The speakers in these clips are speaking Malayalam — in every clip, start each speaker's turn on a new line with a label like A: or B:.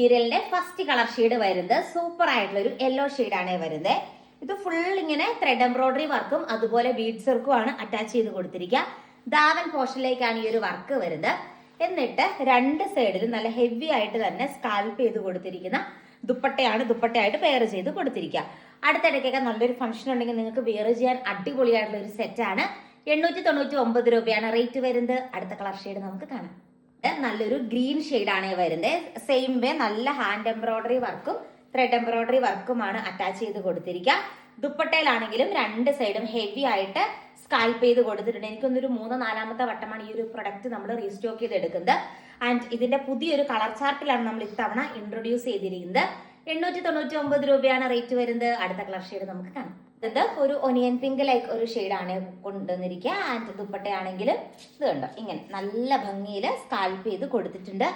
A: മെറ്റീരിയലിന്റെ ഫസ്റ്റ് കളർ ഷെയ്ഡ് വരുന്നത് സൂപ്പർ ആയിട്ടുള്ള ഒരു യെല്ലോ ഷെയ്ഡാണ് വരുന്നത്. ഇത് ഫുൾ ഇങ്ങനെ ത്രെഡ് എംബ്രോയിഡറി വർക്കും അതുപോലെ ബീഡ്സ് വർക്കും ആണ് അറ്റാച്ച് ചെയ്ത് കൊടുത്തിരിക്കുക. ദാവൻ പോർഷനിലേക്കാണ് ഈ ഒരു വർക്ക് വരുന്നത്. എന്നിട്ട് രണ്ട് സൈഡിലും നല്ല ഹെവി ആയിട്ട് തന്നെ സ്കാൽപ്പ് ചെയ്ത് കൊടുത്തിരിക്കുന്ന ദുപ്പട്ടയായിട്ട് പെയർ ചെയ്ത് കൊടുത്തിരിക്കുക. അടുത്തിടയ്ക്കൊക്കെ നല്ലൊരു ഫംഗ്ഷൻ ഉണ്ടെങ്കിൽ നിങ്ങൾക്ക് വെയർ ചെയ്യാൻ അടിപൊളിയായിട്ടുള്ള ഒരു സെറ്റാണ്. 899 രൂപയാണ് റേറ്റ് വരുന്നത്. അടുത്ത കളർ ഷെയ്ഡ് നമുക്ക് കാണാം. നല്ലൊരു ഗ്രീൻ ഷെയ്ഡാണ് വരുന്നത്. സെയിം വേ നല്ല ഹാൻഡ് എംബ്രോയിഡറി വർക്കും ത്രെഡ് എംബ്രോയിഡറി വർക്കുമാണ് അറ്റാച്ച് ചെയ്ത് കൊടുത്തിരിക്കുക. ദുപ്പട്ടയിലാണെങ്കിലും രണ്ട് സൈഡും ഹെവി ആയിട്ട് സ്കാൽപ്പ് ചെയ്ത് കൊടുത്തിട്ടുണ്ട്. എനിക്കൊന്നൊരു 3-4 വട്ടമാണ് ഈ ഒരു പ്രൊഡക്റ്റ് നമ്മൾ റീസ്റ്റോക്ക് ചെയ്ത് എടുക്കുന്നത്. ആൻഡ് ഇതിന്റെ പുതിയൊരു കളർ ചാർട്ടിലാണ് നമ്മൾ ഇത്തവണ ഇൻട്രൊഡ്യൂസ് ചെയ്തിരിക്കുന്നത്. 899 രൂപയാണ് റേറ്റ് വരുന്നത്. അടുത്ത കളർ ഷെയ്ഡ് നമുക്ക് കാണാം. ഇത് ഒരു ഒനിയൻ പിങ്ക് ലൈക്ക് ഒരു ഷെയ്ഡാണ് കൊണ്ടുവന്നിരിക്കുക. ആൻഡ് ദുപ്പട്ടയാണെങ്കിൽ ഇത് കണ്ടോ ഇങ്ങനെ നല്ല ഭംഗിയിൽ സ്കാൽപ്പ് ചെയ്ത് കൊടുത്തിട്ടുണ്ട്.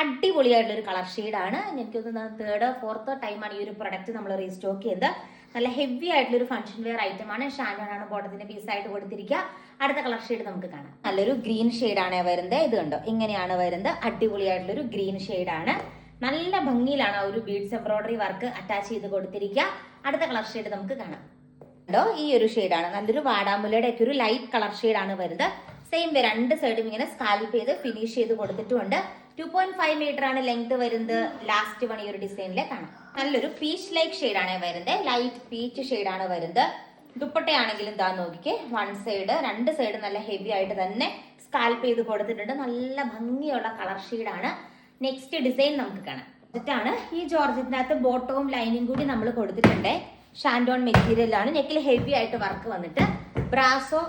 A: അടിപൊളിയായിട്ടുള്ള ഒരു കളർ ഷെയ്ഡാണ്. എനിക്കൊന്ന് 3rd-4th ടൈമാണ് ഈ ഒരു പ്രൊഡക്റ്റ് നമ്മൾ റീസ്റ്റോക്ക് ചെയ്തത്. നല്ല ഹെവി ആയിട്ടുള്ള ഒരു ഫംഗ്ഷൻ വെയർ ഐറ്റം ആണ്. ഷാൻഡോണാണ് ബോട്ടത്തിന്റെ പീസായിട്ട് കൊടുത്തിരിക്കുക. അടുത്ത കളർ ഷെയ്ഡ് നമുക്ക് കാണാം. നല്ലൊരു ഗ്രീൻ ഷെയ്ഡാണ് വരുന്നത്. ഇത് കണ്ടോ ഇങ്ങനെയാണ് വരുന്നത്. അടിപൊളിയായിട്ടുള്ള ഒരു ഗ്രീൻ ഷെയ്ഡാണ്. നല്ല ഭംഗിയിലാണ് ആ ഒരു ബീഡ്സ് എംബ്രോയിഡറി വർക്ക് അറ്റാച്ച് ചെയ്ത് കൊടുത്തിരിക്കുക. അടുത്ത കളർ ഷെയ്ഡ് നമുക്ക് കാണാം. ഈ ഒരു ഷെയ്ഡാണ് നല്ലൊരു വാടാമുലയുടെ ഒക്കെ ഒരു ലൈറ്റ് കളർ ഷെയ്ഡാണ് വരുന്നത്. സെയിം വേ രണ്ട് സൈഡും ഇങ്ങനെ സ്കാൽപ്പ് ചെയ്ത് ഫിനിഷ് ചെയ്ത് കൊടുത്തിട്ടുണ്ട്. 2.5 മീറ്റർ ആണ് ലെങ്ത് വരുന്നത്. ലാസ്റ്റ് വൺ ഈ ഒരു ഡിസൈനിലെ കാണാം. നല്ലൊരു പീച്ച് ലൈക്ക് ഷെയ്ഡാണ് വരുന്നത്. ലൈറ്റ് പീച്ച് ഷെയ്ഡാണ് വരുന്നത്. ദുപ്പട്ടയാണെങ്കിലും ഇതാ നോക്കിക്കേ, വൺ സൈഡ് രണ്ട് സൈഡ് നല്ല ഹെവി ആയിട്ട് തന്നെ സ്കാൽപ്പ് ചെയ്ത് കൊടുത്തിട്ടുണ്ട്. നല്ല ഭംഗിയുള്ള കളർ ഷെയ്ഡാണ്. നെക്സ്റ്റ് ഡിസൈൻ നമുക്ക് കാണാം. എന്നിട്ടാണ് ഈ ജോർജറ്റിനകത്ത് ബോട്ടവും ലൈനിങ് കൂടി നമ്മൾ കൊടുത്തിട്ടുണ്ട്. ഷാൻഡോൺ മെറ്റീരിയലാണ്. നെക്കിൽ ഹെവി ആയിട്ട് വർക്ക് വന്നിട്ട് ബ്രാസോ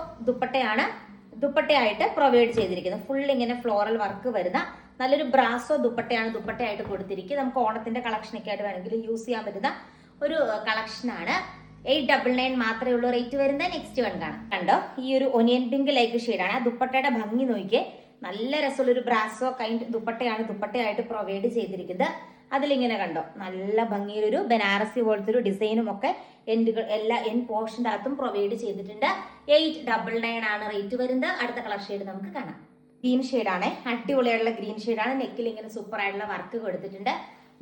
A: ദുപ്പട്ടയായിട്ട് പ്രൊവൈഡ് ചെയ്തിരിക്കുന്നത്. ഫുൾ ഇങ്ങനെ ഫ്ലോറൽ വർക്ക് വരുന്ന നല്ലൊരു ബ്രാസോ ദുപ്പട്ടയായിട്ട് കൊടുത്തിരിക്കുക. നമുക്ക് ഓണത്തിന്റെ കളക്ഷനൊക്കെ ആയിട്ട് വേണമെങ്കിൽ യൂസ് ചെയ്യാൻ പറ്റുന്ന ഒരു കളക്ഷനാണ്. 899 മാത്രമേ ഉള്ളൂ റേറ്റ് വരുന്നത്. നെക്സ്റ്റ് വൺ കാണാം. കണ്ടോ ഈ ഒരു ഒനിയൻ പിങ്ക് ലൈക്ക് ഷെയ്ഡാണ്. ആ ദുപ്പട്ടയുടെ ഭംഗി നോക്കിയേ, നല്ല രസമുള്ള ഒരു ബ്രാസോ കൈൻഡ് ദുപ്പട്ടയായിട്ട് പ്രൊവൈഡ് ചെയ്തിരിക്കുന്നത്. അതിലിങ്ങനെ കണ്ടോ നല്ല ഭംഗിയിലൊരു ബനാറസി പോലത്തെ ഒരു ഡിസൈനും ഒക്കെ എല്ലാ എൻഡ് പോർഷൻ്റെ അകത്തും പ്രൊവൈഡ് ചെയ്തിട്ടുണ്ട്. 899 ആണ് റേറ്റ് വരുന്നത്. അടുത്ത കളർ ഷെയ്ഡ് നമുക്ക് കാണാം. ഗ്രീൻ ഷെയ്ഡാണ്. അടിപൊളിയായിട്ടുള്ള ഗ്രീൻ ഷെയ്ഡാണ്. നെക്കിൽ ഇങ്ങനെ സൂപ്പർ ആയിട്ടുള്ള വർക്ക് കൊടുത്തിട്ടുണ്ട്.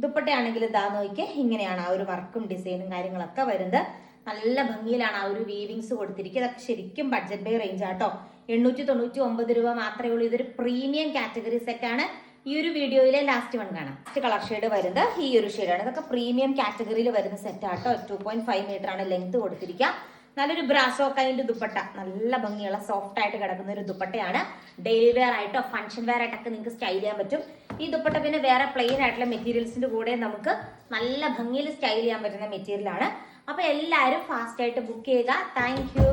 A: ദുപ്പട്ടയാണെങ്കിൽ ഇതാ നോക്കിയേ, ഇങ്ങനെയാണ് ആ ഒരു വർക്കും ഡിസൈനും കാര്യങ്ങളൊക്കെ വരുന്നത്. നല്ല ഭംഗിയിലാണ് ആ ഒരു വീവിങ്സ് കൊടുത്തിരിക്കുക. അതൊക്കെ ശരിക്കും ബഡ്ജറ്റ് ബൈ റേഞ്ച് ആട്ടോ. 899 രൂപ മാത്രമേ ഉള്ളൂ. ഇതൊരു പ്രീമിയം കാറ്റഗറി സെറ്റ് ആണ്. ഈ ഒരു വീഡിയോയിലെ ലാസ്റ്റ് വൺ കാണാം. ലാസ്റ്റ് കളർ ഷെയ്ഡ് വരുന്നത് ഈ ഒരു ഷെയ്ഡാണ്. ഇതൊക്കെ പ്രീമിയം കാറ്റഗറിയിൽ വരുന്ന സെറ്റ് ആട്ടോ. 2.5 മീറ്റർ ആണ് ലെങ്ത് കൊടുത്തിരിക്കുക. നല്ലൊരു ബ്രാസോ കൈൻഡ് ദുപ്പട്ട, നല്ല ഭംഗിയുള്ള സോഫ്റ്റ് ആയിട്ട് കിടക്കുന്ന ഒരു ദുപ്പട്ടയാണ്. ഡെയിലി വെയർ ആയിട്ടോ ഫംഗ്ഷൻ വെയർ ആയിട്ടൊക്കെ നിങ്ങൾക്ക് സ്റ്റൈൽ ചെയ്യാൻ പറ്റും. ഈ ദുപ്പട്ട പിന്നെ വേറെ പ്ലെയിൻ ആയിട്ടുള്ള മെറ്റീരിയൽസിന്റെ കൂടെ നമുക്ക് നല്ല ഭംഗിയിൽ സ്റ്റൈൽ ചെയ്യാൻ പറ്റുന്ന മെറ്റീരിയലാണ്. അപ്പൊ എല്ലാവരും ഫാസ്റ്റ് ആയിട്ട് ബുക്ക് ചെയ്യുക. Thank you.